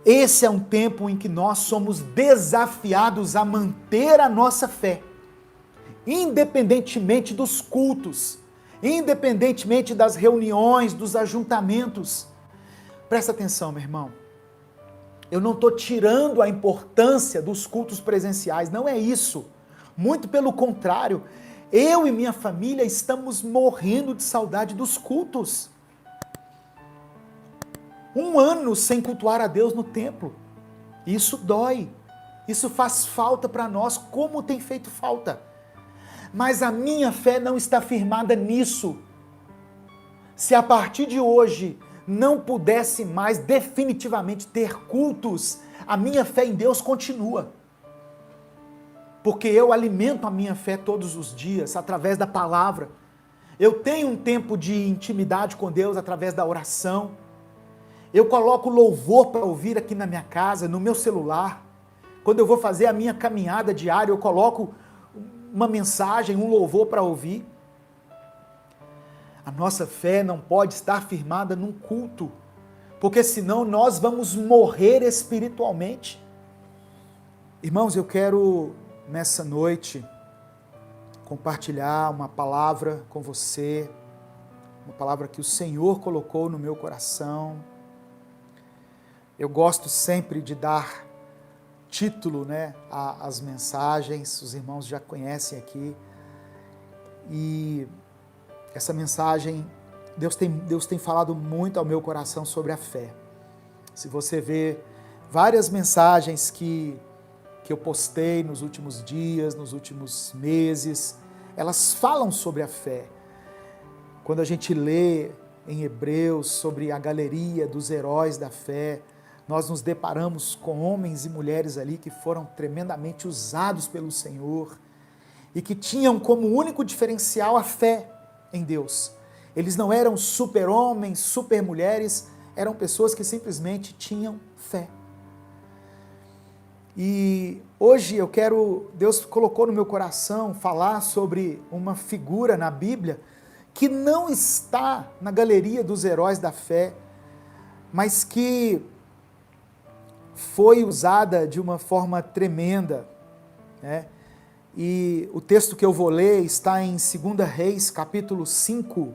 Esse é um tempo em que nós somos desafiados a manter a nossa fé, independentemente dos cultos, independentemente das reuniões, dos ajuntamentos. Presta atenção, meu irmão. Eu não estou tirando a importância dos cultos presenciais, não é isso. Muito pelo contrário, eu e minha família estamos morrendo de saudade dos cultos. 1 ano sem cultuar a Deus no templo. Isso dói. Isso faz falta para nós, como tem feito falta. Mas a minha fé não está firmada nisso. Se a partir de hoje não pudesse mais definitivamente ter cultos, a minha fé em Deus continua. Porque eu alimento a minha fé todos os dias, através da palavra. Eu tenho um tempo de intimidade com Deus através da oração. Eu coloco louvor para ouvir aqui na minha casa, no meu celular. Quando eu vou fazer a minha caminhada diária, eu coloco uma mensagem, um louvor para ouvir. A nossa fé não pode estar firmada num culto, porque senão nós vamos morrer espiritualmente. Irmãos, eu quero nessa noite compartilhar uma palavra com você, uma palavra que o Senhor colocou no meu coração. Eu gosto sempre de dar título, às mensagens, os irmãos já conhecem aqui. E essa mensagem, Deus tem falado muito ao meu coração sobre a fé. Se você vê várias mensagens que eu postei nos últimos dias, nos últimos meses, elas falam sobre a fé. Quando a gente lê em Hebreus sobre a galeria dos heróis da fé, nós nos deparamos com homens e mulheres ali que foram tremendamente usados pelo Senhor e que tinham como único diferencial a fé em Deus. Eles não eram super-homens, super-mulheres, eram pessoas que simplesmente tinham fé. E hoje Deus colocou no meu coração falar sobre uma figura na Bíblia que não está na galeria dos heróis da fé, mas que foi usada de uma forma tremenda, E o texto que eu vou ler está em 2 Reis, capítulo 5.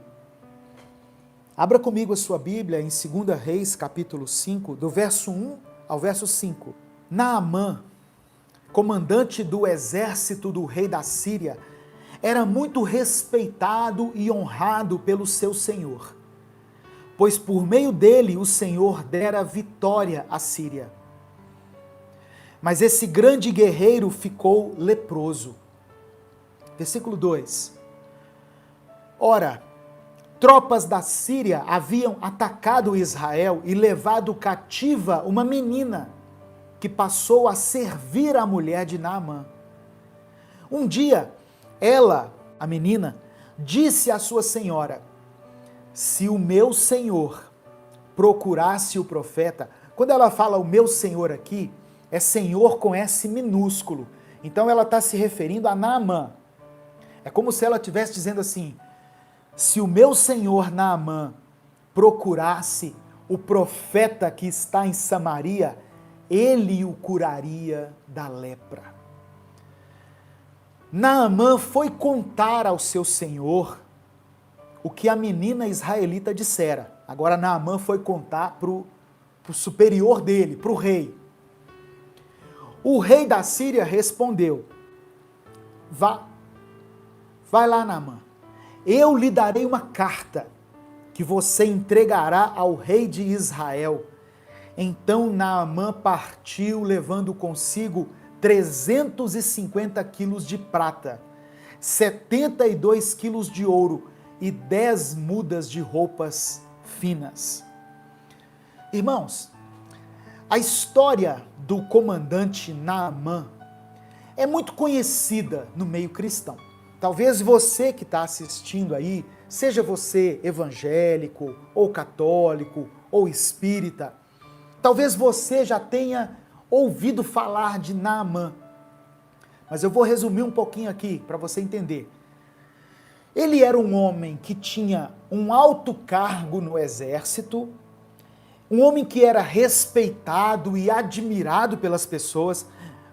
Abra comigo a sua Bíblia em 2 Reis, capítulo 5, do verso 1 ao verso 5. Naamã, comandante do exército do rei da Síria, era muito respeitado e honrado pelo seu senhor, pois por meio dele o Senhor dera vitória à Síria. Mas esse grande guerreiro ficou leproso. Versículo 2. Ora, tropas da Síria haviam atacado Israel e levado cativa uma menina, que passou a servir a mulher de Naamã. Um dia, ela, a menina, disse à sua senhora: se o meu senhor procurasse o profeta, quando ela fala o meu senhor aqui, é Senhor com S minúsculo. Então ela está se referindo a Naamã. É como se ela estivesse dizendo assim: se o meu senhor Naamã procurasse o profeta que está em Samaria, ele o curaria da lepra. Naamã foi contar ao seu senhor o que a menina israelita dissera. Agora Naamã foi contar para o superior dele, para o rei. O rei da Síria respondeu: vai lá, Naamã, eu lhe darei uma carta que você entregará ao rei de Israel. Então Naamã partiu, levando consigo 350 quilos de prata, 72 quilos de ouro e 10 mudas de roupas finas. Irmãos, a história do comandante Naamã é muito conhecida no meio cristão. Talvez você que está assistindo aí, seja você evangélico, ou católico, ou espírita, talvez você já tenha ouvido falar de Naamã. Mas eu vou resumir um pouquinho aqui para você entender. Ele era um homem que tinha um alto cargo no exército, um homem que era respeitado e admirado pelas pessoas.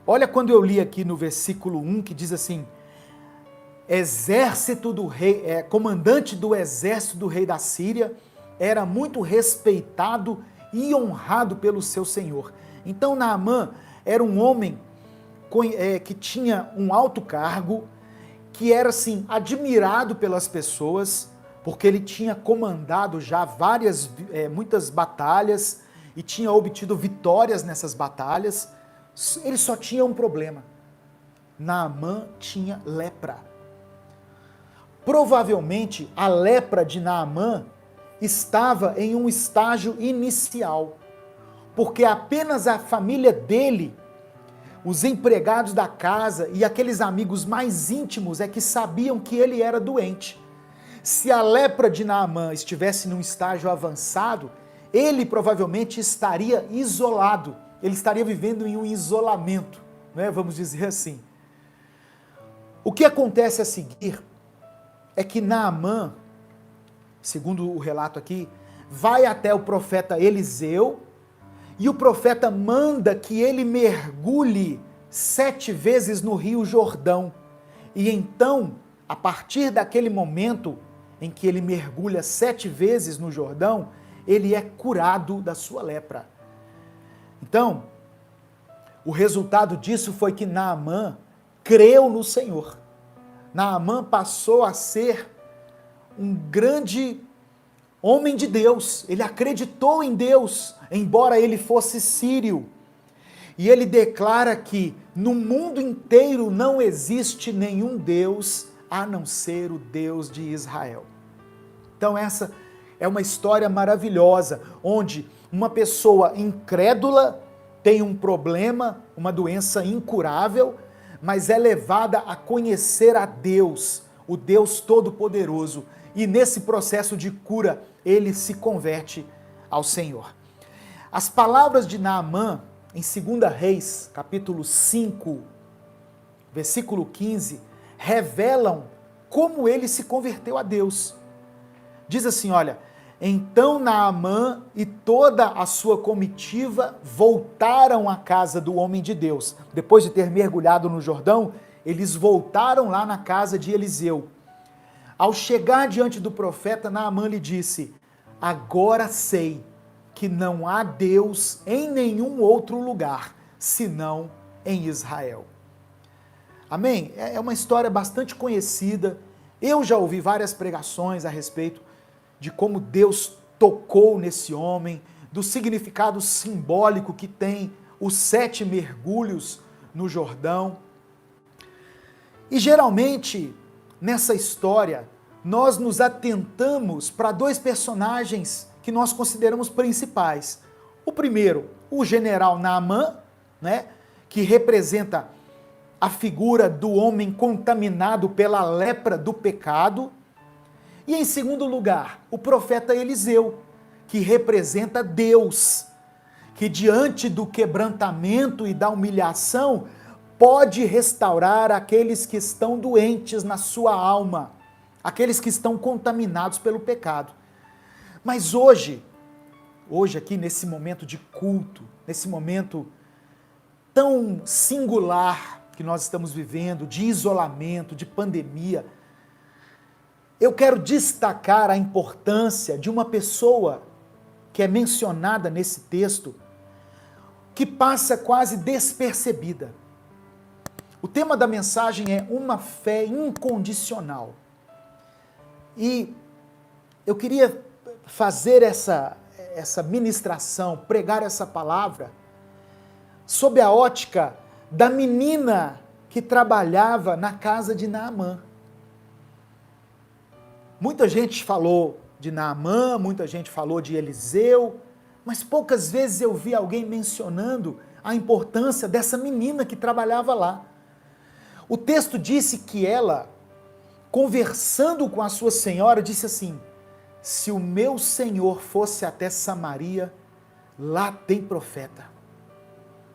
Olha quando eu li aqui no versículo 1 que diz assim: exército do rei, comandante do exército do rei da Síria, era muito respeitado e honrado pelo seu senhor. Então Naamã era um homem que tinha um alto cargo, que era assim admirado pelas pessoas, porque ele tinha comandado já muitas batalhas e tinha obtido vitórias nessas batalhas. Ele só tinha um problema: Naamã tinha lepra. Provavelmente a lepra de Naamã estava em um estágio inicial, porque apenas a família dele, os empregados da casa e aqueles amigos mais íntimos é que sabiam que ele era doente. Se a lepra de Naamã estivesse num estágio avançado, ele provavelmente estaria isolado, ele estaria vivendo em um isolamento, né? Vamos dizer assim. O que acontece a seguir é que Naamã, segundo o relato aqui, vai até o profeta Eliseu, e o profeta manda que ele mergulhe 7 vezes no rio Jordão. E então, a partir daquele momento em que ele mergulha 7 vezes no Jordão, ele é curado da sua lepra. Então, o resultado disso foi que Naamã creu no Senhor. Naamã passou a ser um grande homem de Deus. Ele acreditou em Deus, embora ele fosse sírio. E ele declara que no mundo inteiro não existe nenhum Deus a não ser o Deus de Israel. Então essa é uma história maravilhosa, onde uma pessoa incrédula tem um problema, uma doença incurável, mas é levada a conhecer a Deus, o Deus Todo-Poderoso, e nesse processo de cura, ele se converte ao Senhor. As palavras de Naamã, em 2 Reis, capítulo 5, versículo 15, revelam como ele se converteu a Deus. Diz assim, olha: então Naamã e toda a sua comitiva voltaram à casa do homem de Deus. Depois de ter mergulhado no Jordão, eles voltaram lá na casa de Eliseu. Ao chegar diante do profeta, Naamã lhe disse: agora sei que não há Deus em nenhum outro lugar, senão em Israel. Amém? É uma história bastante conhecida. Eu já ouvi várias pregações a respeito de como Deus tocou nesse homem, do significado simbólico que tem os 7 mergulhos no Jordão. E geralmente, nessa história, nós nos atentamos para 2 personagens que nós consideramos principais. O primeiro, o general Naamã, né, que representa a figura do homem contaminado pela lepra do pecado. E em segundo lugar, o profeta Eliseu, que representa Deus, que diante do quebrantamento e da humilhação, pode restaurar aqueles que estão doentes na sua alma, aqueles que estão contaminados pelo pecado. Mas hoje aqui nesse momento de culto, nesse momento tão singular que nós estamos vivendo, de isolamento, de pandemia, eu quero destacar a importância de uma pessoa que é mencionada nesse texto, que passa quase despercebida. O tema da mensagem é uma fé incondicional. E eu queria fazer essa ministração, pregar essa palavra, sob a ótica da menina que trabalhava na casa de Naamã. Muita gente falou de Naamã, muita gente falou de Eliseu, mas poucas vezes eu vi alguém mencionando a importância dessa menina que trabalhava lá. O texto disse que ela, conversando com a sua senhora, disse assim: se o meu senhor fosse até Samaria, lá tem profeta,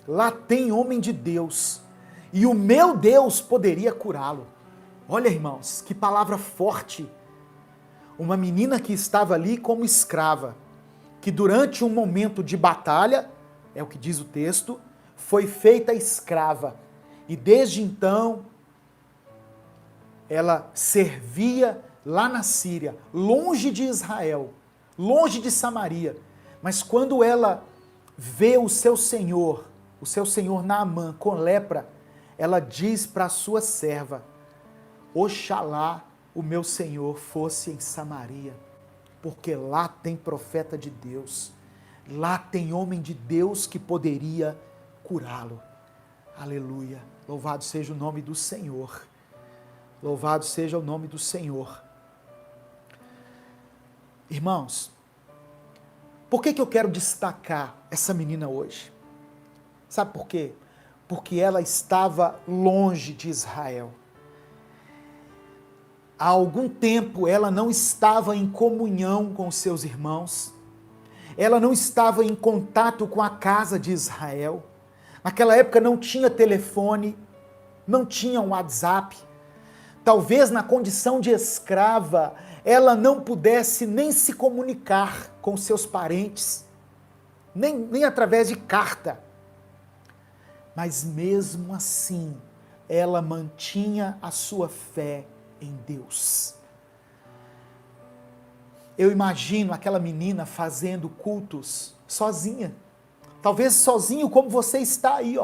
lá tem homem de Deus, e o meu Deus poderia curá-lo. Olha, irmãos, que palavra forte. Uma menina que estava ali como escrava, que durante um momento de batalha, é o que diz o texto, foi feita escrava. E desde então, ela servia lá na Síria, longe de Israel, longe de Samaria. Mas quando ela vê o seu senhor Naamã com lepra, ela diz para a sua serva: oxalá o meu senhor fosse em Samaria, porque lá tem profeta de Deus, lá tem homem de Deus que poderia curá-lo. Aleluia, louvado seja o nome do Senhor, louvado seja o nome do Senhor. Irmãos, por que eu quero destacar essa menina hoje? Sabe por quê? Porque ela estava longe de Israel. Há algum tempo ela não estava em comunhão com seus irmãos, ela não estava em contato com a casa de Israel. Naquela época não tinha telefone, não tinha um WhatsApp. Talvez na condição de escrava, ela não pudesse nem se comunicar com seus parentes, nem através de carta. Mas mesmo assim, ela mantinha a sua fé em Deus. Eu imagino aquela menina fazendo cultos sozinha. Talvez sozinho como você está aí,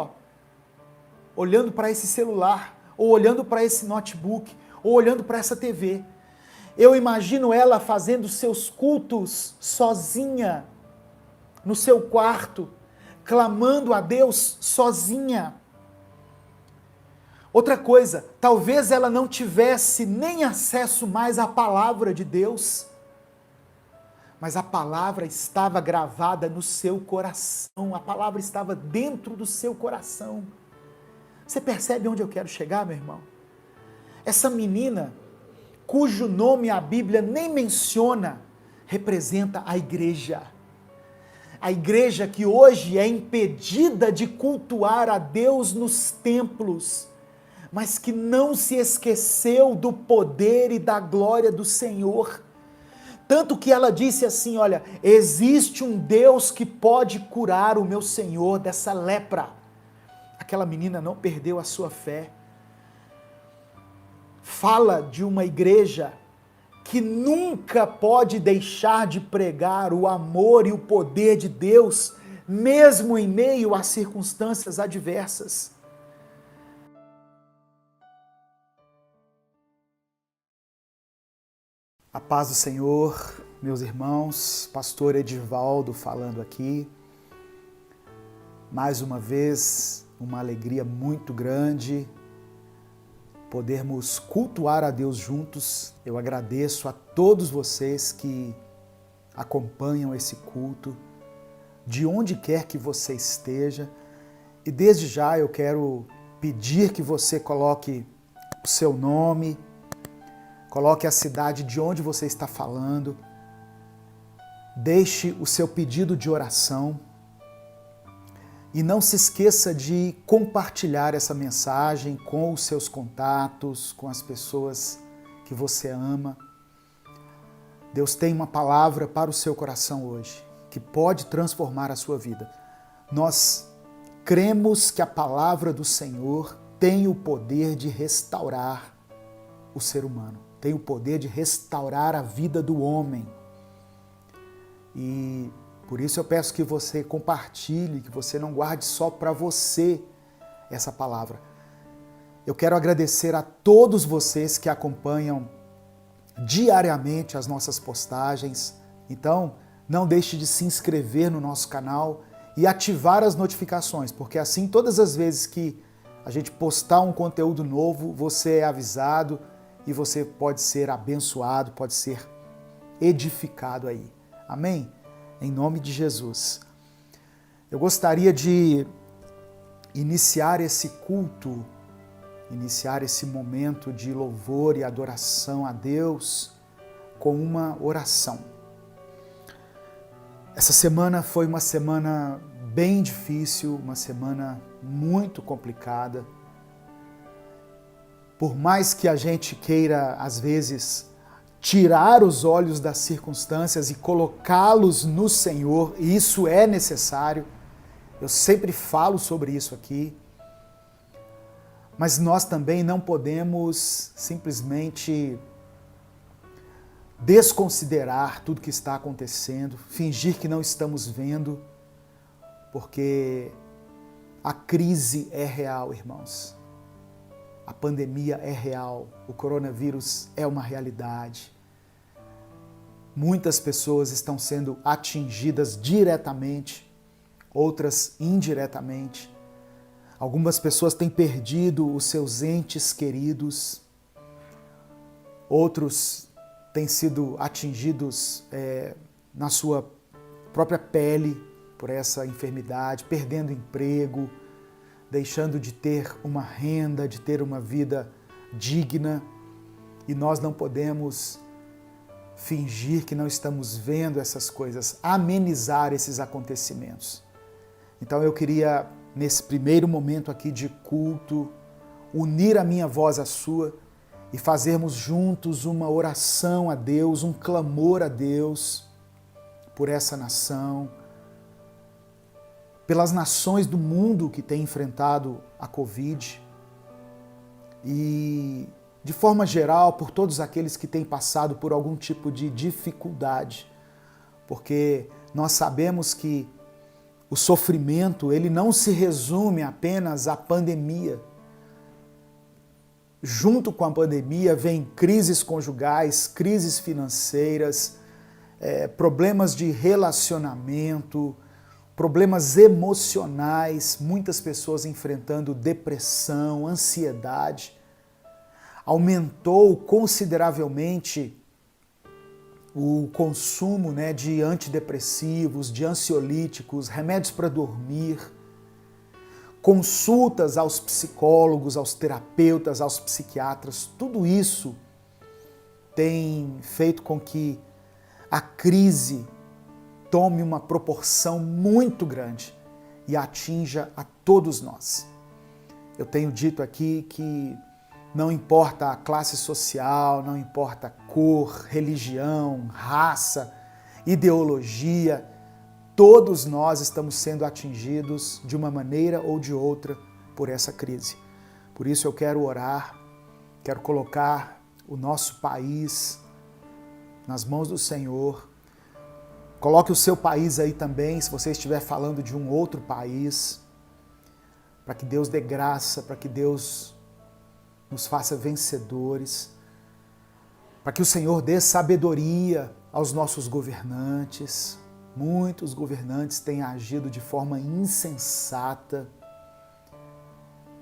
olhando para esse celular, ou olhando para esse notebook, ou olhando para essa TV. Eu imagino ela fazendo seus cultos sozinha, no seu quarto, clamando a Deus sozinha. Outra coisa, talvez ela não tivesse nem acesso mais à palavra de Deus, mas a palavra estava gravada no seu coração, a palavra estava dentro do seu coração. Você percebe onde eu quero chegar, meu irmão? Essa menina, cujo nome a Bíblia nem menciona, representa a igreja. A igreja que hoje é impedida de cultuar a Deus nos templos, mas que não se esqueceu do poder e da glória do Senhor. Tanto que ela disse assim, olha, existe um Deus que pode curar o meu Senhor dessa lepra. Aquela menina não perdeu a sua fé. Fala de uma igreja que nunca pode deixar de pregar o amor e o poder de Deus, mesmo em meio a circunstâncias adversas. A paz do Senhor, meus irmãos, pastor Edivaldo falando aqui. Mais uma vez, uma alegria muito grande podermos cultuar a Deus juntos. Eu agradeço a todos vocês que acompanham esse culto, de onde quer que você esteja. E desde já eu quero pedir que você coloque o seu nome, coloque a cidade de onde você está falando, deixe o seu pedido de oração e não se esqueça de compartilhar essa mensagem com os seus contatos, com as pessoas que você ama. Deus tem uma palavra para o seu coração hoje, que pode transformar a sua vida. Nós cremos que a palavra do Senhor tem o poder de restaurar o ser humano, tem o poder de restaurar a vida do homem. E por isso eu peço que você compartilhe, que você não guarde só para você essa palavra. Eu quero agradecer a todos vocês que acompanham diariamente as nossas postagens. Então, não deixe de se inscrever no nosso canal e ativar as notificações, porque assim todas as vezes que a gente postar um conteúdo novo, você é avisado e você pode ser abençoado, pode ser edificado aí. Amém? Em nome de Jesus. Eu gostaria de iniciar esse culto, iniciar esse momento de louvor e adoração a Deus com uma oração. Essa semana foi uma semana bem difícil, uma semana muito complicada. Por mais que a gente queira, às vezes, tirar os olhos das circunstâncias e colocá-los no Senhor, e isso é necessário. Eu sempre falo sobre isso aqui. Mas nós também não podemos simplesmente desconsiderar tudo que está acontecendo, fingir que não estamos vendo, porque a crise é real, irmãos. A pandemia é real, o coronavírus é uma realidade. Muitas pessoas estão sendo atingidas diretamente, outras indiretamente. Algumas pessoas têm perdido os seus entes queridos, outros têm sido atingidos na sua própria pele por essa enfermidade, perdendo emprego, deixando de ter uma renda, de ter uma vida digna, e nós não podemos fingir que não estamos vendo essas coisas, amenizar esses acontecimentos. Então eu queria, nesse primeiro momento aqui de culto, unir a minha voz à sua e fazermos juntos uma oração a Deus, um clamor a Deus por essa nação, pelas nações do mundo que têm enfrentado a Covid e, de forma geral, por todos aqueles que têm passado por algum tipo de dificuldade, porque nós sabemos que o sofrimento, ele não se resume apenas à pandemia. Junto com a pandemia vem crises conjugais, crises financeiras, problemas de relacionamento, problemas emocionais, muitas pessoas enfrentando depressão, ansiedade. Aumentou consideravelmente o consumo de antidepressivos, de ansiolíticos, remédios para dormir, consultas aos psicólogos, aos terapeutas, aos psiquiatras. Tudo isso tem feito com que a crise tome uma proporção muito grande e atinja a todos nós. Eu tenho dito aqui que não importa a classe social, não importa a cor, religião, raça, ideologia, todos nós estamos sendo atingidos de uma maneira ou de outra por essa crise. Por isso eu quero orar, quero colocar o nosso país nas mãos do Senhor. Coloque o seu país aí também, se você estiver falando de um outro país, para que Deus dê graça, para que Deus nos faça vencedores, para que o Senhor dê sabedoria aos nossos governantes. Muitos governantes têm agido de forma insensata,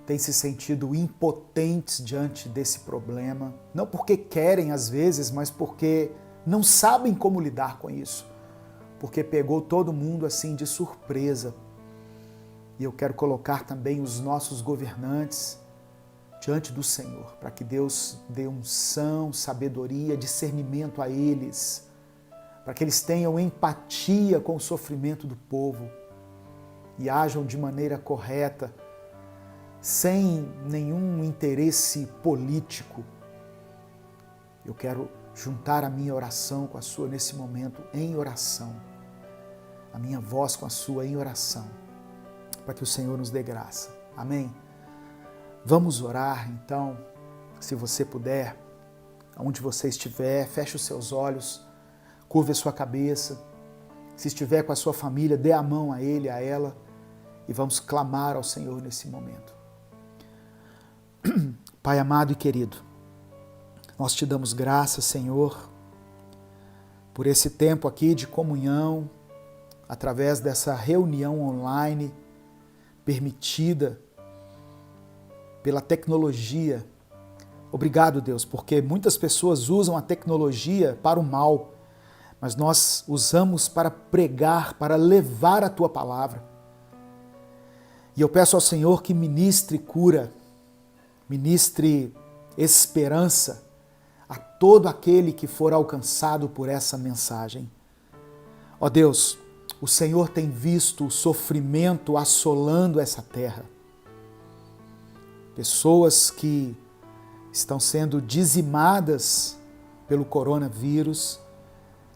têm se sentido impotentes diante desse problema, não porque querem às vezes, mas porque não sabem como lidar com isso, porque pegou todo mundo assim de surpresa. E eu quero colocar também os nossos governantes diante do Senhor, para que Deus dê unção, sabedoria, discernimento a eles, para que eles tenham empatia com o sofrimento do povo e ajam de maneira correta, sem nenhum interesse político. Eu quero juntar a minha oração com a sua nesse momento, em oração, a minha voz com a sua em oração, para que o Senhor nos dê graça. Amém? Vamos orar, então, se você puder, onde você estiver, feche os seus olhos, curve a sua cabeça. Se estiver com a sua família, dê a mão a ele, a ela, e vamos clamar ao Senhor nesse momento. Pai amado e querido, nós te damos graças, Senhor, por esse tempo aqui de comunhão, através dessa reunião online permitida pela tecnologia. Obrigado, Deus, porque muitas pessoas usam a tecnologia para o mal, mas nós usamos para pregar, para levar a Tua palavra. E eu peço ao Senhor que ministre cura, ministre esperança a todo aquele que for alcançado por essa mensagem. Ó Deus, o Senhor tem visto o sofrimento assolando essa terra. Pessoas que estão sendo dizimadas pelo coronavírus,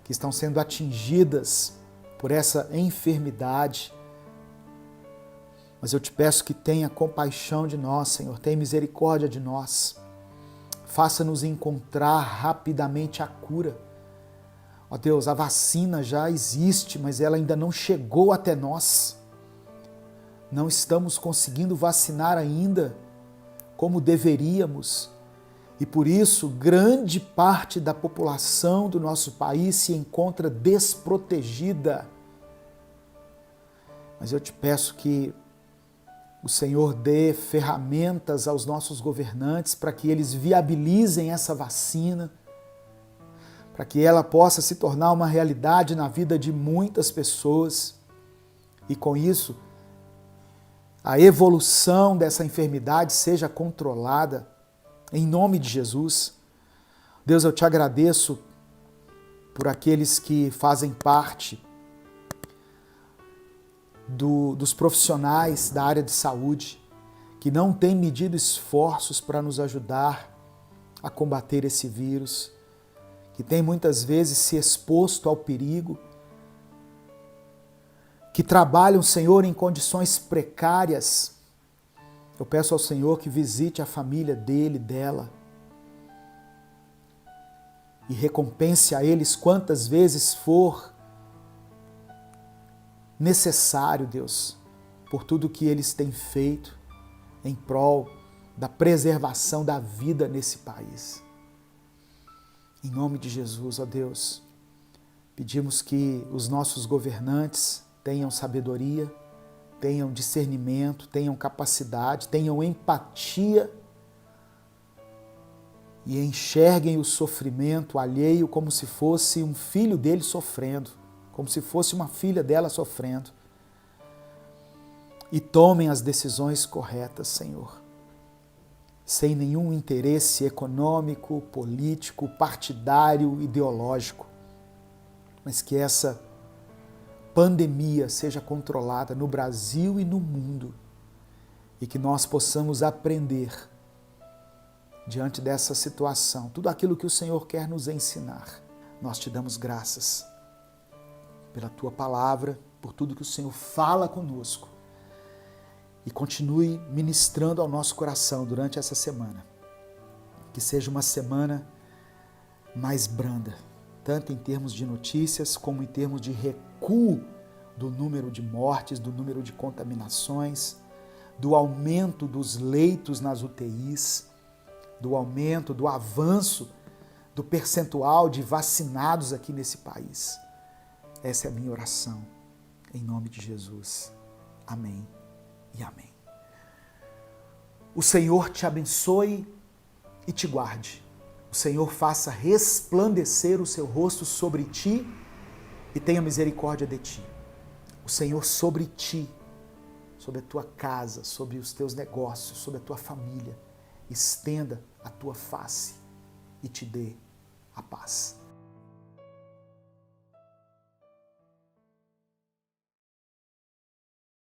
que estão sendo atingidas por essa enfermidade. Mas eu te peço que tenha compaixão de nós, Senhor, tenha misericórdia de nós. Faça-nos encontrar rapidamente a cura. Ó Deus, a vacina já existe, mas ela ainda não chegou até nós. Não estamos conseguindo vacinar ainda como deveríamos. E por isso, grande parte da população do nosso país se encontra desprotegida. Mas eu te peço que o Senhor dê ferramentas aos nossos governantes para que eles viabilizem essa vacina, para que ela possa se tornar uma realidade na vida de muitas pessoas. E com isso, a evolução dessa enfermidade seja controlada, em nome de Jesus. Deus, eu te agradeço por aqueles que fazem parte dos profissionais da área de saúde, que não têm medido esforços para nos ajudar a combater esse vírus, que têm muitas vezes se exposto ao perigo, que trabalham, Senhor, em condições precárias. Eu peço ao Senhor que visite a família dele, dela, e recompense a eles quantas vezes for necessário, Deus, por tudo que eles têm feito em prol da preservação da vida nesse país. Em nome de Jesus, ó Deus, pedimos que os nossos governantes tenham sabedoria, tenham discernimento, tenham capacidade, tenham empatia e enxerguem o sofrimento alheio como se fosse um filho dele sofrendo, como se fosse uma filha dela sofrendo. E tomem as decisões corretas, Senhor, sem nenhum interesse econômico, político, partidário, ideológico, mas que essa pandemia seja controlada no Brasil e no mundo e que nós possamos aprender diante dessa situação tudo aquilo que o Senhor quer nos ensinar. Nós te damos graças pela tua palavra, por tudo que o Senhor fala conosco e continue ministrando ao nosso coração durante essa semana. Que seja uma semana mais branda, tanto em termos de notícias como em termos de recuo do número de mortes, do número de contaminações, do aumento dos leitos nas UTIs, do aumento, do avanço do percentual de vacinados aqui nesse país. Essa é a minha oração, em nome de Jesus. Amém e amém. O Senhor te abençoe e te guarde. O Senhor faça resplandecer o seu rosto sobre ti e tenha misericórdia de ti. O Senhor sobre ti, sobre a tua casa, sobre os teus negócios, sobre a tua família, estenda a tua face e te dê a paz.